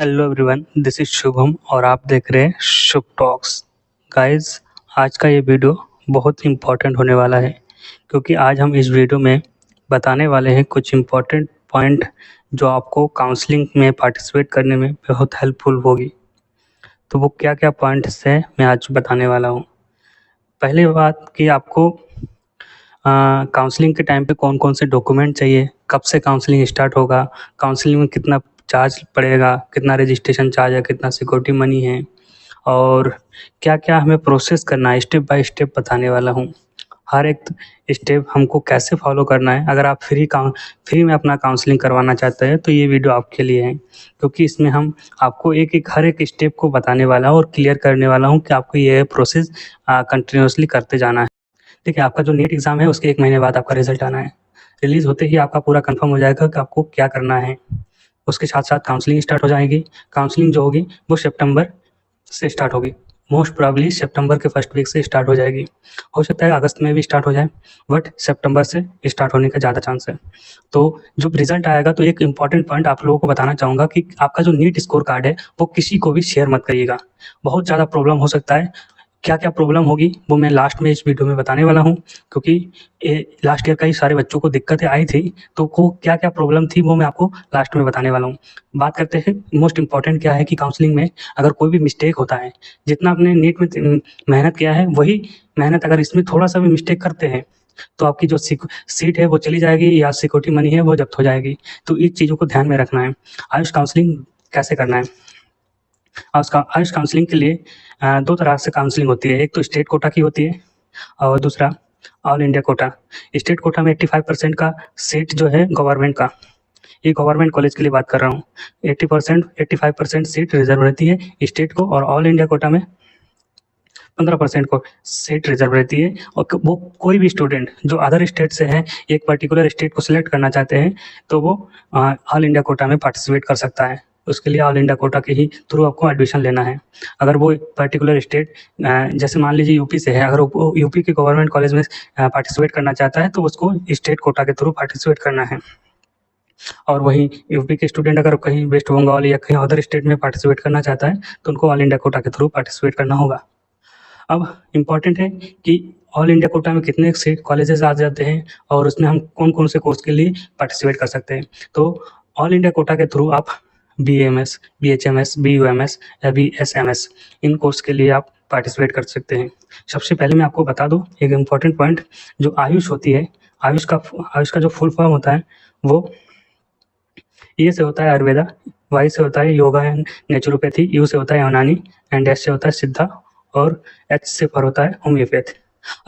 Hello everyone, this is Shubham और आप देख रहे हैं शुभ टॉक्स। गाइस, आज का ये वीडियो बहुत इम्पोर्टेंट होने वाला है क्योंकि आज हम इस वीडियो में बताने वाले हैं कुछ इम्पोर्टेंट पॉइंट जो आपको काउंसलिंग में पार्टिसिपेट करने में बहुत हेल्पफुल होगी। तो वो क्या क्या पॉइंट्स हैं मैं आज बताने वाला हूँ। पहली बात कि आपको काउंसलिंग के टाइम पे कौन कौन से डॉक्यूमेंट चाहिए, कब से काउंसलिंग स्टार्ट होगा, काउंसलिंग में कितना चार्ज पड़ेगा, कितना रजिस्ट्रेशन चार्ज है, कितना सिक्योरिटी मनी है और क्या-क्या हमें प्रोसेस करना है, स्टेप बाय स्टेप बताने वाला हूँ। हर एक स्टेप हमको कैसे फॉलो करना है। अगर आप फ्री में अपना काउंसलिंग करवाना चाहते हैं तो ये वीडियो आपके लिए है क्योंकि इसमें हम आपको एक-एक हर एक स्टेप को बताने वाला हूँ और क्लियर करने वाला हूँ कि आपको ये प्रोसेस कंटिन्यूअसली करते जाना है। देखिए, आपका जो नीट एग्ज़ाम है उसके 1 महीने बाद आपका रिज़ल्ट आना है। रिलीज़ होते ही आपका पूरा कन्फर्म हो जाएगा कि आपको क्या करना है। उसके साथ-साथ काउंसलिंग स्टार्ट हो जाएगी। काउंसलिंग जो होगी वो सितंबर से स्टार्ट होगी। मोस्ट प्रोबेबली सितंबर के फर्स्ट वीक से स्टार्ट हो जाएगी। हो सकता है अगस्त में भी स्टार्ट हो जाए, बट सितंबर से स्टार्ट होने का ज़्यादा चांस है। तो जब रिज़ल्ट आएगा तो एक इम्पॉर्टेंट पॉइंट आप लोगों को बताना चाहूँगा कि आपका जो नीट स्कोर कार्ड है वो किसी को भी शेयर मत करिएगा। बहुत ज़्यादा प्रॉब्लम हो सकता है। क्या-क्या प्रॉब्लम होगी वो मैं लास्ट में इस वीडियो में बताने वाला हूँ क्योंकि ये लास्ट ईयर का ही सारे बच्चों को दिक्कतें आई थी, तो को क्या-क्या प्रॉब्लम थी वो मैं आपको लास्ट में बताने वाला हूँ। बात करते हैं मोस्ट इम्पोर्टेंट क्या है कि काउंसलिंग में अगर कोई भी मिस्टेक होता है, जितना आपने नीट में मेहनत किया है वही मेहनत अगर इसमें थोड़ा-सा भी मिस्टेक करते हैं, तो आपकी जो सीट है वो चली जाएगी या सिक्योरिटी मनी है वो जब्त हो जाएगी। तो इन चीज़ों को ध्यान में रखना है। आयुष काउंसलिंग कैसे करना है? आयुष काउंसलिंग के लिए 2 तरह से काउंसलिंग होती है। एक तो स्टेट कोटा की होती है और दूसरा all India quota. State quota में 85% का सीट जो है गवर्नमेंट का, ये गवर्नमेंट कॉलेज के लिए बात कर रहा हूँ। 80% 85% सीट रिज़र्व रहती है स्टेट को और ऑल इंडिया कोटा में 15% को सीट रिज़र्व रहती है और वो कोई भी स्टूडेंट जो अदर स्टेट से है, एक पर्टिकुलर स्टेट को सिलेक्ट करना चाहते हैं, तो वो ऑल इंडिया कोटा में पार्टिसिपेट कर सकता है। उसके लिए ऑल इंडिया कोटा के ही थ्रू आपको एडमिशन लेना है। अगर वो पर्टिकुलर स्टेट जैसे मान लीजिए यूपी से है, अगर वो यूपी के गवर्नमेंट कॉलेज में पार्टिसिपेट करना चाहता है, तो उसको स्टेट कोटा के थ्रू पार्टिसिपेट करना है। और वहीं यूपी के स्टूडेंट अगर कहीं वेस्ट बंगाल या कहीं अदर स्टेट में पार्टिसिपेट करना चाहता है, तो उनको ऑल इंडिया कोटा के थ्रू पार्टिसिपेट करना होगा। अब इम्पॉर्टेंट है कि ऑल इंडिया कोटा में कितने सीट कॉलेजेस आ जाते हैं और उसमें हम कौन-कौन से कोर्स के लिए पार्टिसिपेट कर सकते हैं। तो ऑल इंडिया कोटा के थ्रू आप बीएएमएस, बीएचएमएस, बीयूएमएस या बीएसएमएस इन कोर्स के लिए आप पार्टिसिपेट कर सकते हैं। सबसे पहले मैं आपको बता दूँ एक इम्पॉर्टेंट पॉइंट, जो आयुष होती है, आयुष का जो फुल फॉर्म होता है वो ए से होता है आयुर्वेदा, वाई से होता है योगा एंड नेचुरोपैथी, यू से होता है यूनानी एंड एस से होता है सिद्धा और एच से पर होता है होम्योपैथ।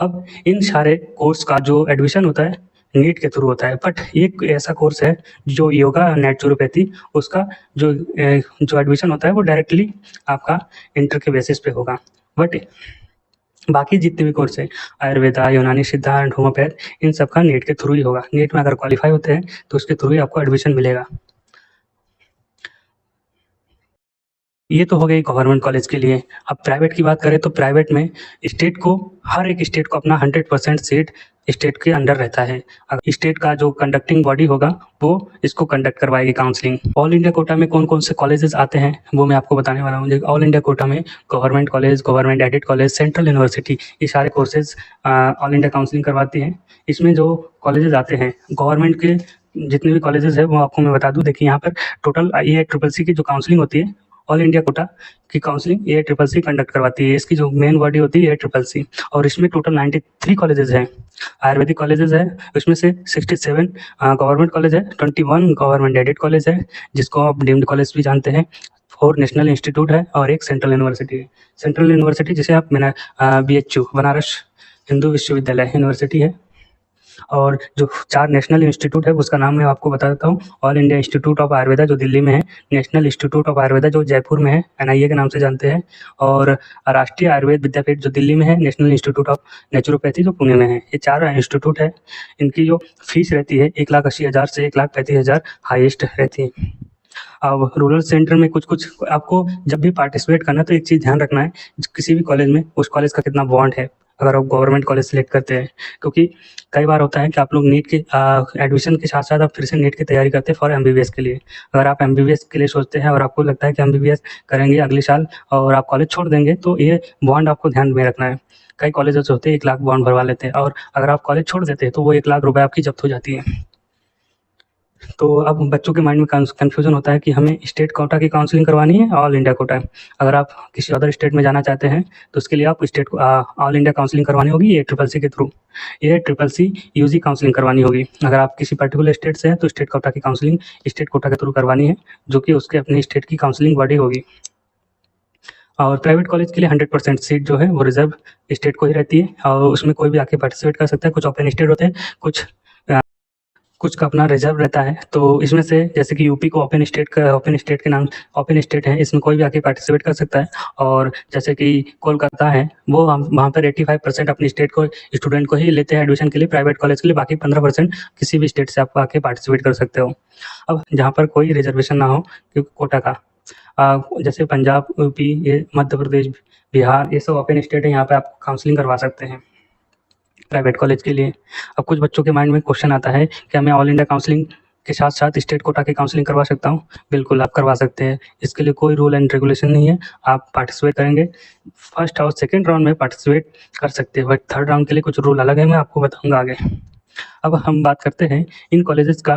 अब इन सारे कोर्स का जो एडमिशन होता है नीट के थ्रू होता है, बट एक ऐसा कोर्स है जो योगा नेचुरोपैथी, उसका जो एडमिशन होता है वो डायरेक्टली आपका इंटर के बेसिस पे होगा। बट बाकी जितने भी कोर्स हैं आयुर्वेदा, यूनानी, सिद्धा एंड होम्योपैथ, इन सब का नीट के थ्रू ही होगा। नीट में अगर क्वालीफाई होते हैं तो उसके थ्रू ही आपको एडमिशन मिलेगा। ये तो हो गई गवर्नमेंट कॉलेज के लिए। अब प्राइवेट की बात करें तो प्राइवेट में स्टेट को हर एक स्टेट को अपना 100% सीट स्टेट के अंडर रहता है। स्टेट का जो कंडक्टिंग बॉडी होगा वो इसको कंडक्ट करवाएगी काउंसलिंग। ऑल इंडिया कोटा में कौन-कौन से कॉलेजेस आते हैं वो मैं आपको बताने वाला हूँ। देखिए, ऑल इंडिया कोटा में government college, government aided college, central university, ये सारे कोर्सेज़ ऑल इंडिया काउंसलिंग करवाती हैं। इसमें जो कॉलेजेस आते हैं गवर्नमेंट के, जितने भी कॉलेजेस हैं वो आपको मैं बता दूँ। देखिए, यहाँ पर टोटल AICCC की जो काउंसलिंग होती है, ऑल इंडिया कोटा की काउंसलिंग AICCC कंडक्ट करवाती है। इसकी जो मेन बॉडी होती है AICCC और इसमें टोटल 93 कॉलेजेस हैं। आयुर्वेदिक कॉलेजेस हैं, उसमें से 67 गवर्नमेंट कॉलेज है, 21 गवर्नमेंट एडेड कॉलेज है, जिसको आप डीम्ड कॉलेज भी जानते हैं, 4 नेशनल इंस्टीट्यूट है और 1 सेंट्रल यूनिवर्सिटी है। सेंट्रल यूनिवर्सिटी जिसे आप BHU बनारस हिंदू विश्वविद्यालय यूनिवर्सिटी है। और जो 4 नेशनल इंस्टीट्यूट है उसका नाम मैं आपको बता देता हूँ। All India institute of Ayurveda जो दिल्ली में है, नेशनल इंस्टीट्यूट ऑफ आयुर्वेदा जो जयपुर में है, NIA के नाम से जानते हैं, और राष्ट्रीय आयुर्वेद विद्यापीठ जो दिल्ली में है, नेशनल इंस्टीट्यूट ऑफ नेचुरोपैथी जो पुणे में है। ये 4 इंस्टीट्यूट है। इनकी जो फीस रहती है 1,80,000 से 1,35,000 हाईएस्ट रहती है। अब रूरल सेंटर में कुछ आपको जब भी पार्टिसिपेट करना है तो एक चीज़ ध्यान रखना है, किसी भी कॉलेज में उस कॉलेज का कितना बॉन्ड है। अगर आप गवर्नमेंट कॉलेज सेलेक्ट करते हैं, क्योंकि कई बार होता है कि आप लोग नीट के एडमिशन के साथ-साथ आप फिर से नीट की तैयारी करते हैं फॉर एमबीबीएस के लिए। अगर आप एमबीबीएस के लिए सोचते हैं और आपको लगता है कि एमबीबीएस करेंगे अगले साल और आप कॉलेज छोड़ देंगे, तो ये बॉन्ड आपको ध्यान में रखना है। कई कॉलेजेस होते हैं 1 लाख बॉन्ड भरवा लेते हैं और अगर आप कॉलेज छोड़ देते हैं, तो वो 1 लाख रुपए आपकी जब्त हो जाती है। तो अब बच्चों के माइंड में कन्फ्यूज़न होता है कि हमें स्टेट कोटा की काउंसलिंग करवानी है, ऑल इंडिया कोटा। अगर आप किसी अदर स्टेट में जाना चाहते हैं, तो उसके लिए आप स्टेट ऑल इंडिया काउंसलिंग करवानी होगी ये ट्रिपल सी के थ्रू। ये ट्रिपल सी यूजी काउंसलिंग करवानी होगी। अगर आप किसी पर्टिकुलर स्टेट से हैं, तो स्टेट कोटा की काउंसलिंग स्टेट कोटा के थ्रू करवानी है, जो कि उसके अपने स्टेट की काउंसलिंग बॉडी होगी। और प्राइवेट कॉलेज के लिए 100% सीट जो है वो रिज़र्व स्टेट को ही रहती है और उसमें कोई भी आके पार्टिसिपेट कर सकता है। कुछ ओपन स्टेट होते हैं, कुछ का अपना रिज़र्व रहता है। तो इसमें से जैसे कि यूपी को ओपन स्टेट के नाम ओपन स्टेट है, इसमें कोई भी आके पार्टिसिपेट कर सकता है। और जैसे कि कोलकाता है, वो वहाँ पर 85% अपनी स्टेट को स्टूडेंट को ही लेते हैं एडमिशन के लिए प्राइवेट कॉलेज के लिए, बाकी 15% किसी भी स्टेट से आप आके पार्टिसिपेट कर सकते हो। अब जहाँ पर कोई रिजर्वेशन ना हो क्योंकि कोटा का, जैसे पंजाब, यूपी, ये मध्य प्रदेश, बिहार, ये सब ओपन स्टेट है, यहाँ पे आप काउंसलिंग करवा सकते हैं प्राइवेट कॉलेज के लिए। अब कुछ बच्चों के माइंड में क्वेश्चन आता है, क्या मैं ऑल इंडिया काउंसलिंग के साथ-साथ स्टेट कोटा की काउंसलिंग करवा सकता हूँ? बिल्कुल, आप करवा सकते हैं। इसके लिए कोई रूल एंड रेगुलेशन नहीं है, आप पार्टिसिपेट करेंगे। फर्स्ट और सेकंड राउंड में पार्टिसिपेट कर सकते हैं, बट थर्ड राउंड के लिए कुछ रूल अलग है, मैं आपको बताऊँगा आगे। अब हम बात करते हैं इन कॉलेजेस का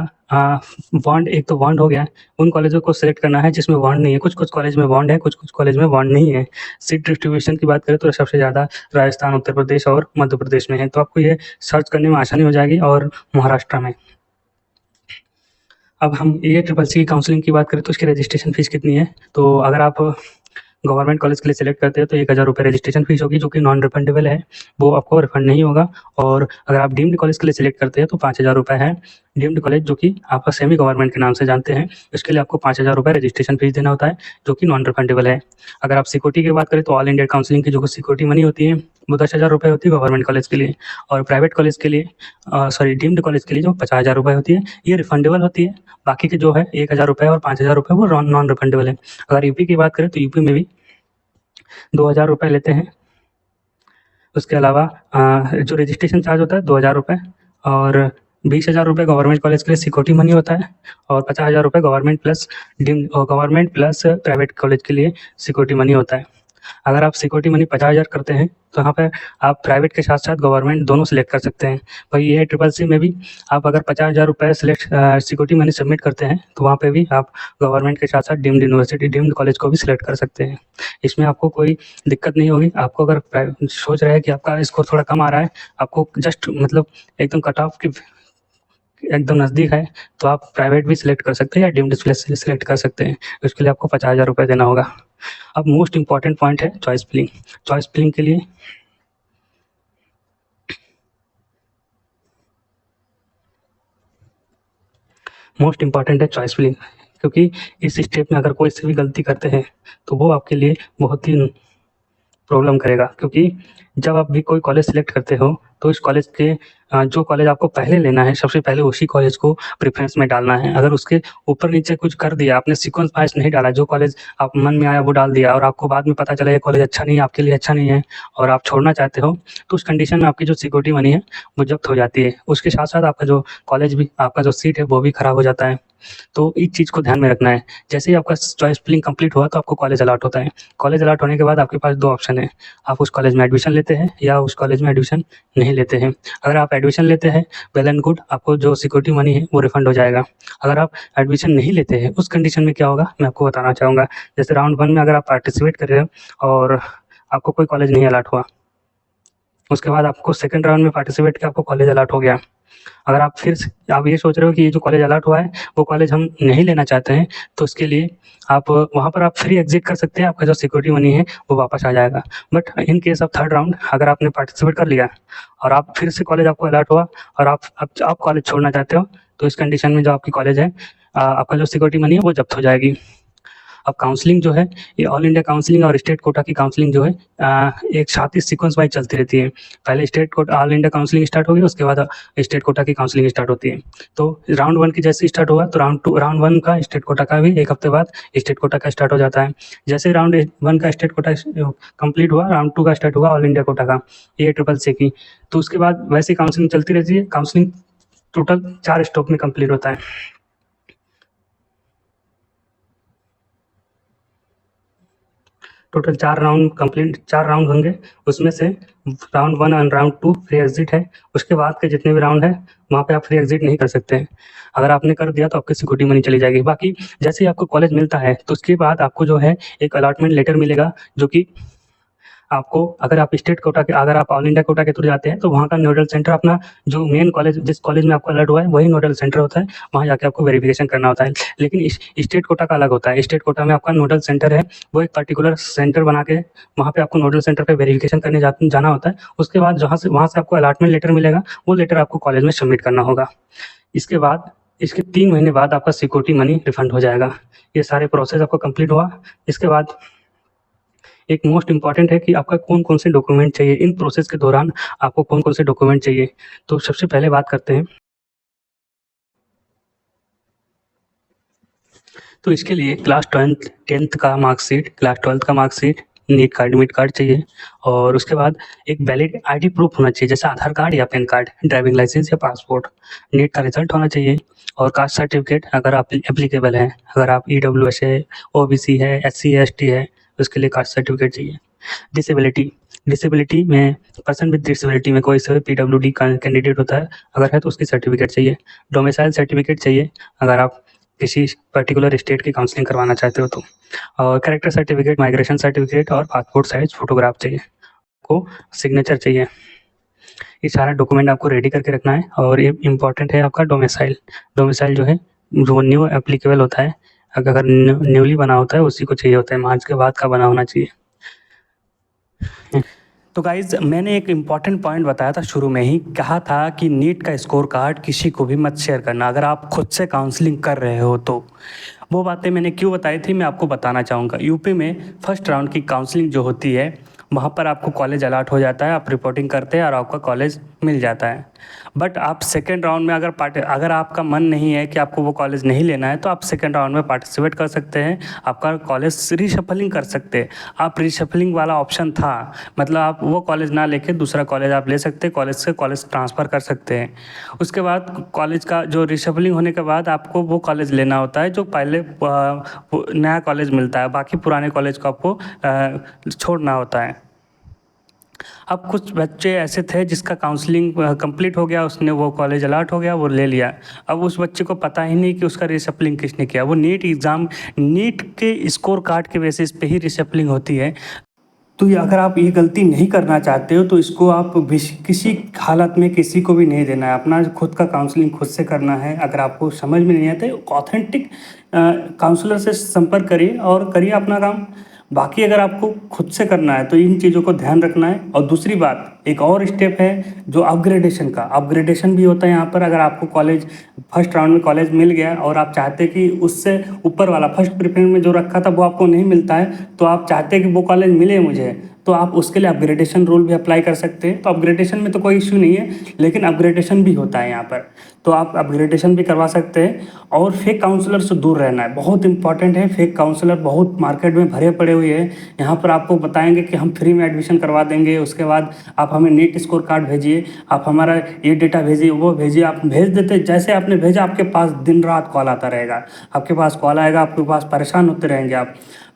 बॉन्ड। एक तो बॉन्ड हो गया, उन कॉलेजों को सेलेक्ट करना है जिसमें बॉन्ड नहीं है। कुछ-कुछ कॉलेज में बॉन्ड है, कुछ-कुछ कॉलेज में बॉन्ड नहीं है। सीट डिस्ट्रीब्यूशन की बात करें तो सबसे ज़्यादा राजस्थान, उत्तर प्रदेश और मध्य प्रदेश में है, तो आपको ये सर्च करने में आसानी हो जाएगी और महाराष्ट्र में। अब हम ये ट्रिपल सी की काउंसलिंग की बात करें तो इसकी रजिस्ट्रेशन फ़ीस कितनी है? तो अगर आप गवर्नमेंट कॉलेज के लिए सेलेक्ट करते हैं तो 1000 रुपये रजिस्ट्रेशन फ़ीस होगी, जो कि नॉन रिफंडेबल है, वो आपको रिफंड नहीं होगा। और अगर आप डीम्ड कॉलेज के लिए सेलेक्ट करते हैं तो 5000 रुपये है। डीम्ड कॉलेज जो कि आपका सेमी गवर्नमेंट के नाम से जानते हैं, इसके लिए आपको 5000 रुपये रजिस्ट्रेशन फ़ीस देना होता है, जो कि नॉन रिफंडेबल है। अगर आप सिक्योरिटी की बात करें तो ऑल इंडिया काउंसलिंग की जो सिक्योरिटी मनी होती है, वो 10,000 रुपये होती है गवर्नमेंट कॉलेज के लिए, और प्राइवेट कॉलेज के लिए डीम्ड कॉलेज के लिए जो 50,000 रुपये होती है, ये रिफंडेबल होती है। बाकी के जो है 1000 रुपये और 5000 रुपये वो नॉन रिफंडेबल है। अगर यूपी की बात करें तो यूपी में भी 2000 रुपये लेते हैं। उसके अलावा जो रजिस्ट्रेशन चार्ज होता है 2000 रुपये, और 20,000 रुपये गवर्नमेंट कॉलेज के लिए सिक्योरिटी मनी होता है, और 50,000 रुपये गवर्नमेंट प्लस प्राइवेट कॉलेज के लिए सिक्योरिटी मनी होता है। अगर आप सिक्योरिटी मनी 50,000 करते हैं तो यहाँ पे आप प्राइवेट के साथ साथ गवर्नमेंट दोनों सेलेक्ट कर सकते हैं। वही ये ट्रिपल सी में भी आप अगर 50,000 रुपये सिक्योरिटी मनी सबमिट करते हैं तो वहाँ पे भी आप गवर्नमेंट के साथ साथ डीम्ड कॉलेज को भी सिलेक्ट कर सकते हैं। इसमें आपको कोई दिक्कत नहीं होगी। आपको अगर सोच रहे हैं कि आपका स्कोर थोड़ा कम आ रहा है, आपको जस्ट मतलब एकदम कट ऑफ की एकदम नज़दीक है, तो आप प्राइवेट भी सिलेक्ट कर सकते हैं या डीम्ड सिलेक्ट कर सकते हैं। उसके लिए आपको 50,000 रुपये देना होगा। अब मोस्ट इम्पॉर्टेंट पॉइंट है चॉइस फिलिंग। चॉइस फिलिंग के लिए मोस्ट इम्पॉर्टेंट है चॉइस फिलिंग, क्योंकि इस स्टेप में अगर कोई सी भी गलती करते हैं तो वो आपके लिए बहुत ही प्रॉब्लम करेगा। क्योंकि जब आप भी कोई कॉलेज सेलेक्ट करते हो तो इस कॉलेज के जो कॉलेज आपको पहले लेना है, सबसे पहले उसी कॉलेज को प्रेफ़रेंस में डालना है। अगर उसके ऊपर-नीचे कुछ कर दिया, आपने सीक्वेंस वाइज़ नहीं डाला, जो कॉलेज आप मन में आया वो डाल दिया और आपको बाद में पता चला ये कॉलेज अच्छा नहीं है, आपके लिए अच्छा नहीं है और आप छोड़ना चाहते हो, तो उस कंडीशन में आपकी जो सिक्योरिटी मनी है वो ज़ब्त हो जाती है। उसके साथ-साथ आपका जो कॉलेज भी, आपका जो सीट है वो भी खराब हो जाता है। तो इस चीज़ को ध्यान में रखना है। जैसे ही आपका चॉइस फिलिंग कंप्लीट हुआ तो आपको कॉलेज अलॉट होता है। कॉलेज अलॉट होने के बाद आपके पास 2 ऑप्शन है, आप उस कॉलेज में एडमिशन लेते हैं या उस कॉलेज में एडमिशन नहीं लेते हैं। अगर आप एडमिशन लेते हैं, वेल एंड गुड, आपको जो सिक्योरिटी मनी है वो रिफंड हो जाएगा। अगर आप एडमिशन नहीं लेते हैं, उस कंडीशन में क्या होगा मैं आपको बताना चाहूँगा। जैसे राउंड 1 में अगर आप पार्टिसिपेट कर रहे हो और आपको कोई कॉलेज नहीं अलॉट हुआ, उसके बाद आपको सेकंड राउंड में पार्टिसिपेट किया, आपको कॉलेज अलॉट हो गया। अगर आप फिर से आप ये सोच रहे हो कि ये जो कॉलेज अलॉट हुआ है वो कॉलेज हम नहीं लेना चाहते हैं, तो उसके लिए आप वहाँ पर आप फ्री एग्ज़िट कर सकते हैं, आपका जो सिक्योरिटी मनी है वो वापस आ जाएगा। But in case of third round अगर आपने पार्टिसिपेट कर लिया और आप फिर से कॉलेज आपको अलॉट हुआ और आप कॉलेज छोड़ना चाहते हो, तो इस कंडीशन में जो आपकी कॉलेज है, आपका जो सिक्योरिटी मनी है वो ज़ब्त हो जाएगी। अब काउंसलिंग जो है ये ऑल इंडिया काउंसलिंग और स्टेट कोटा की काउंसलिंग जो है एक साथ ही सीक्वेंस वाइज चलती रहती है। पहले state quota all India counselling start होगी, उसके बाद स्टेट कोटा की काउंसलिंग स्टार्ट होती है। तो राउंड 1 की जैसे स्टार्ट हुआ तो राउंड 1 का स्टेट कोटा का भी 1 हफ्ते बाद स्टेट कोटा का स्टार्ट हो जाता है। जैसे राउंड 1 का स्टेट कोटा कंप्लीट हुआ, राउंड 2 का स्टार्ट हुआ ऑल इंडिया कोटा का ACCC की। तो उसके बाद वैसे काउंसलिंग चलती रहती है। काउंसलिंग टोटल 4 स्टॉप में कंप्लीट होता है। टोटल 4 राउंड होंगे, उसमें से राउंड 1 और राउंड 2 फ्री एग्जिट है। उसके बाद के जितने भी राउंड है वहाँ पे आप फ्री एग्जिट नहीं कर सकते हैं। अगर आपने कर दिया तो आपकी सिक्योरिटी मनी चली जाएगी। बाकी जैसे ही आपको कॉलेज मिलता है तो उसके बाद आपको जो है एक अलॉटमेंट लेटर मिलेगा, जो कि आपको अगर आप स्टेट कोटा के अगर आप ऑल इंडिया कोटा के थ्रू जाते हैं तो वहाँ का नोडल सेंटर अपना जो मेन कॉलेज जिस कॉलेज में आपको अलर्ट हुआ है वही नोडल सेंटर होता है, वहाँ जाके आपको वेरिफिकेशन करना होता है। लेकिन स्टेट कोटा का अलग होता है। स्टेट कोटा में आपका नोडल सेंटर है, वो एक पर्टिकुलर सेंटर बना के वहाँ पे आपको नोडल सेंटर पे वेरिफिकेशन करने जाना होता है। उसके बाद वहाँ से आपको अलॉटमेंट लेटर मिलेगा, वो लेटर आपको कॉलेज में सबमिट करना होगा। इसके 3 महीने बाद आपका सिक्योरिटी मनी रिफंड हो जाएगा। ये सारे प्रोसेस आपको कंप्लीट हुआ। इसके बाद एक मोस्ट इम्पॉर्टेंट है कि आपका कौन-कौन से डॉक्यूमेंट चाहिए, इन प्रोसेस के दौरान आपको कौन-कौन से डॉक्यूमेंट चाहिए। तो सबसे पहले बात करते हैं। तो इसके लिए क्लास 10th का मार्कशीट, क्लास 12th का मार्कशीट, नीट का एडमिट कार्ड चाहिए और उसके बाद एक वैलिड आईडी प्रूफ होना चाहिए, जैसे आधार कार्ड या पैन कार्ड, ड्राइविंग लाइसेंस या पासपोर्ट। नीट का रिजल्ट होना चाहिए और कास्ट सर्टिफिकेट अगर आप एप्लीकेबल हैं। अगर आप EWS है, OBC है, SC ST है, उसके लिए कास्ट सर्टिफिकेट चाहिए। डिसेबिलिटी में पर्सन विद डिसेबिलिटी में कोई से PWD का कैंडिडेट होता है, अगर है तो उसकी सर्टिफिकेट चाहिए। डोमिसाइल सर्टिफिकेट चाहिए अगर आप किसी पर्टिकुलर स्टेट की काउंसलिंग करवाना चाहते हो तो। और कैरेक्टर सर्टिफिकेट, माइग्रेशन सर्टिफिकेट और पासपोर्ट साइज फोटोग्राफ चाहिए। को सिग्नेचर चाहिए। ये सारा डॉक्यूमेंट आपको रेडी करके रखना है। और ये इम्पॉर्टेंट है आपका डोमिसाइल जो है जो न्यू एप्लीकेबल होता है, अगर न्यूली बना होता है उसी को चाहिए होता है, मार्च के बाद का बना होना चाहिए। तो गाइज मैंने एक इम्पॉर्टेंट पॉइंट बताया था शुरू में ही, कहा था कि नीट का स्कोर कार्ड किसी को भी मत शेयर करना अगर आप खुद से काउंसलिंग कर रहे हो तो। वो बातें मैंने क्यों बताई थी मैं आपको बताना चाहूँगा। यूपी में फर्स्ट राउंड की काउंसलिंग जो होती है वहाँ पर आपको कॉलेज अलॉट हो जाता है, आप रिपोर्टिंग करते हैं और आपका कॉलेज मिल जाता है। बट आप सेकेंड राउंड में अगर आपका मन नहीं है कि आपको वो कॉलेज नहीं लेना है तो आप सेकेंड राउंड में पार्टिसिपेट कर सकते हैं, आपका कॉलेज रीशफलिंग कर सकते हैं। आप रीशफलिंग वाला ऑप्शन था, मतलब आप वो कॉलेज ना लेके दूसरा कॉलेज आप ले सकते हैं, कॉलेज से कॉलेज ट्रांसफ़र कर सकते हैं। उसके बाद कॉलेज का जो रीशफलिंग होने के बाद आपको वो कॉलेज लेना होता है जो पहले नया कॉलेज मिलता है, बाकी पुराने कॉलेज को आपको छोड़ना होता है। अब कुछ बच्चे ऐसे थे जिसका काउंसलिंग कंप्लीट हो गया, उसने वो कॉलेज अलॉट हो गया, वो ले लिया। अब उस बच्चे को पता ही नहीं कि उसका रीशफलिंग किसने किया। वो नीट के स्कोर कार्ड के बेसिस पे ही रीशफलिंग होती है। तो ये अगर आप ये गलती नहीं करना चाहते हो तो इसको आप किसी हालत में किसी को भी नहीं देना है। अपना खुद का काउंसलिंग खुद से करना है। अगर आपको समझ में नहीं आता है ऑथेंटिक काउंसलर से संपर्क करिए और करिए अपना काम। बाकी अगर आपको खुद से करना है तो इन चीज़ों को ध्यान रखना है। और दूसरी बात, एक और स्टेप है जो अपग्रेडेशन भी होता है यहाँ पर। अगर आपको कॉलेज फर्स्ट राउंड में कॉलेज मिल गया और आप चाहते हैं कि उससे ऊपर वाला फर्स्ट प्रेफरेंस में जो रखा था वो आपको नहीं मिलता है, तो आप चाहते हैं कि वो कॉलेज मिले मुझे, तो आप उसके लिए अपग्रेडेशन रूल भी अप्लाई कर सकते हैं। तो अपग्रेडेशन में तो कोई इश्यू नहीं है, लेकिन अपग्रेडेशन भी होता है यहाँ पर, तो आप अपग्रेडेशन भी करवा सकते हैं। और फेक काउंसलर से दूर रहना है, बहुत इंपॉर्टेंट है। फेक काउंसलर बहुत मार्केट में भरे पड़े हुए हैं। यहाँ पर आपको बताएंगे कि हम फ्री में एडमिशन करवा देंगे, उसके बाद आप हमें नीट स्कोर कार्ड भेजिए, आप हमारा ये डेटा भेजिए, वो भेजिए। आप भेज देते, जैसे आपने भेजा आपके पास दिन रात कॉल आता रहेगा, आपके पास कॉल आएगा, आपके पास परेशान होते रहेंगे।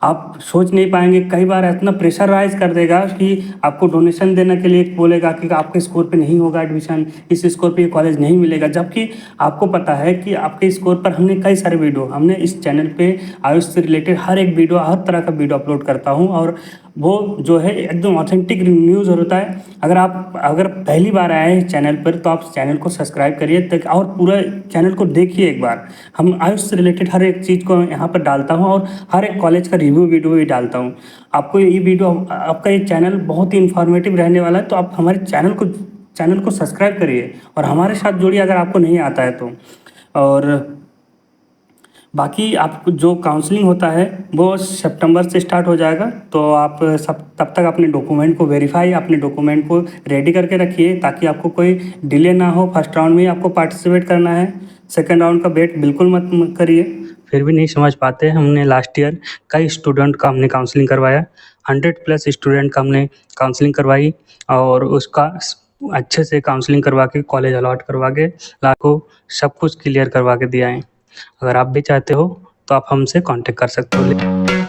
आप सोच नहीं पाएंगे, कई बार इतना प्रेशराइज कर देगा कि आपको डोनेशन देने के लिए बोलेगा कि आपके स्कोर पे नहीं होगा एडमिशन, इस स्कोर पे कॉलेज नहीं मिलेगा। जबकि आपको पता है कि आपके स्कोर पर हमने कई सारे वीडियो, हमने इस चैनल पे आयुष से रिलेटेड हर एक वीडियो, हर तरह का वीडियो अपलोड करता हूँ और वो जो है एकदम ऑथेंटिक न्यूज़ होता है। अगर पहली बार आए हैं चैनल पर तो आप चैनल को सब्सक्राइब करिए तक और पूरा चैनल को देखिए एक बार। हम आयुष से रिलेटेड हर एक चीज़ को यहाँ पर डालता हूँ और हर एक कॉलेज का रिव्यू वीडियो भी डालता हूँ। आपको ये वीडियो, आपका ये चैनल बहुत ही इन्फॉर्मेटिव रहने वाला है, तो आप हमारे चैनल को सब्सक्राइब करिए और हमारे साथ जुड़िए अगर आपको नहीं आता है तो। और बाकी आप जो काउंसलिंग होता है वो सितंबर से स्टार्ट हो जाएगा, तो आप सब तब तक अपने डॉक्यूमेंट को वेरीफाई, अपने डॉक्यूमेंट को रेडी करके रखिए ताकि आपको कोई डिले ना हो। फर्स्ट राउंड में ही आपको पार्टिसिपेट करना है, सेकंड राउंड का वेट बिल्कुल मत करिए। फिर भी नहीं समझ पाते, हमने लास्ट ईयर कई स्टूडेंट का हमने काउंसलिंग करवाया, 100+ स्टूडेंट का हमने काउंसलिंग करवाई और उसका अच्छे से काउंसलिंग करवा के कॉलेज अलॉट करवा के लाखों सब कुछ क्लियर करवा के दिया है। अगर आप भी चाहते हो तो आप हमसे कांटेक्ट कर सकते हो।